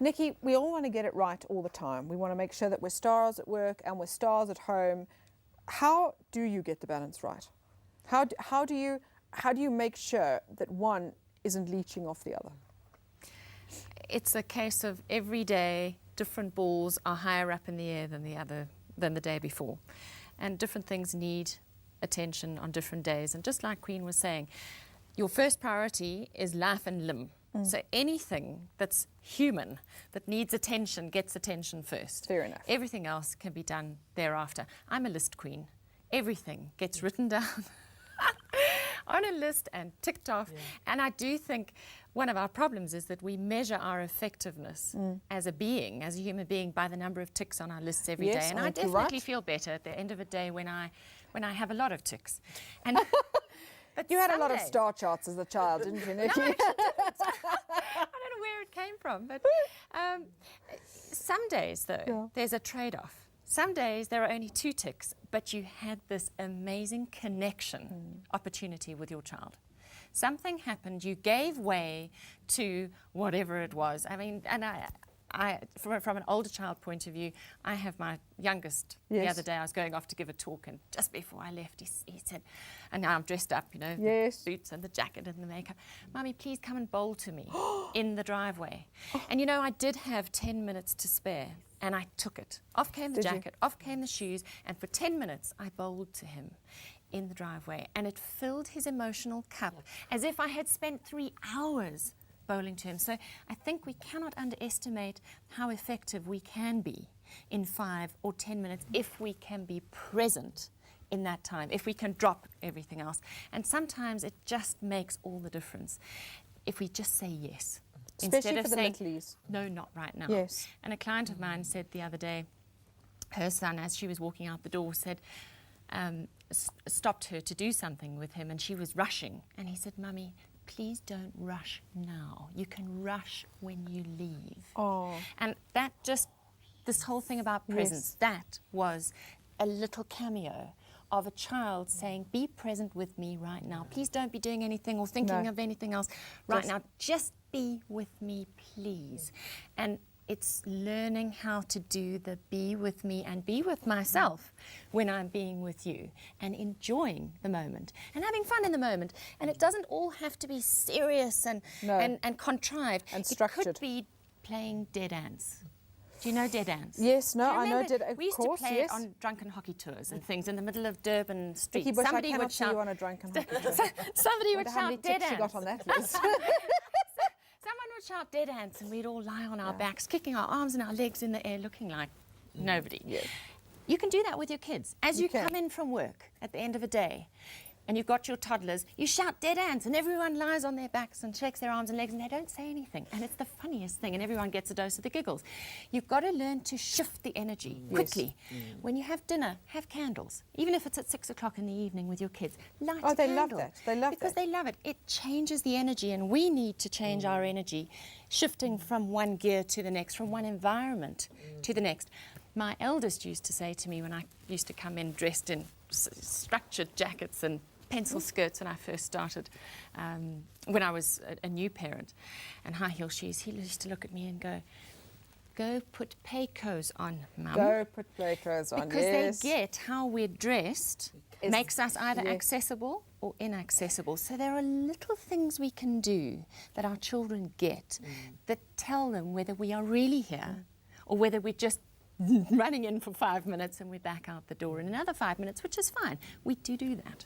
Nikki, we all want to get it right all the time. We want to make sure that we're stars at work and we're stars at home. How do you get the balance right? How do you make sure that one isn't leeching off the other? It's a case of every day different balls are higher up in the air than the day before, and different things need attention on different days. And just like Queen was saying, your first priority is life and limb. So anything that's human, that needs attention, gets attention first. Fair enough. Everything else can be done thereafter. I'm a list queen. Everything gets written down on a list and ticked off. Yeah. And I do think one of our problems is that we measure our effectiveness as a being, as a human being, by the number of ticks on our lists every day. And I definitely feel better at the end of the day when I have a lot of ticks. And but you had a lot of star charts as a child, didn't you, Nikki? No, I didn't. I don't know where it came from, but some days, though, there's a trade-off. Some days there are only 2 ticks, but you had this amazing connection opportunity with your child. Something happened, you gave way to whatever it was. I mean, and from an older child point of view, I have my youngest. The other day I was going off to give a talk, and just before I left, he said, and now I'm dressed up, you know, the boots and the jacket and the makeup, "Mummy, please come and bowl to me in the driveway." And you know, I did have 10 minutes to spare, and I took it. Off came the jacket, off came the shoes, and for 10 minutes I bowled to him in the driveway, and it filled his emotional cup as if I had spent 3 hours bowling to him. So I think we cannot underestimate how effective we can be in 5 or 10 minutes if we can be present in that time, if we can drop everything else. And sometimes it just makes all the difference if we just say yes. Especially for the mentalies. No, not right now. Yes. And a client of mine said the other day, her son, as she was walking out the door, said, stopped her to do something with him, and she was rushing. And he said, "Mummy, please don't rush now. You can rush when you leave." Oh. And that just, this whole thing about presence, that was a little cameo of a child saying, "Be present with me right now. Please don't be doing anything or thinking of anything else right now. Just be with me, please." And it's learning how to do the be with me and be with myself when I'm being with you, and enjoying the moment and having fun in the moment. And it doesn't all have to be serious and contrived. And structured. It could be playing dead ants. Do you know dead ants? Yes, no, I know dead ants. We used to play it on drunken hockey tours and things in the middle of Durban streets. NIKKI Bush, somebody would shout you on a drunken hockey tour. Somebody would shout dead ants. She got on that list. Someone would shout dead ants, and we'd all lie on our backs, kicking our arms and our legs in the air, looking like nobody. Yes. You can do that with your kids. As you come in from work at the end of a day, and you've got your toddlers, you shout dead ants, and everyone lies on their backs and shakes their arms and legs, and they don't say anything. And it's the funniest thing, and everyone gets a dose of the giggles. You've got to learn to shift the energy quickly. When you have dinner, have candles. Even if it's at 6 o'clock in the evening with your kids, light a candle. They love that. They love because they love it. It changes the energy, and we need to change our energy, shifting from one gear to the next, from one environment to the next. My eldest used to say to me when I used to come in dressed in structured jackets and pencil skirts when I first started, when I was a new parent, and high heel shoes, he used to look at me and go put Paycos on, Mum. Go put Paycos on, because they get how we're dressed makes us either accessible or inaccessible. So there are little things we can do that our children get that tell them whether we are really here or whether we're just running in for 5 minutes and we're back out the door in another 5 minutes, which is fine. We do that.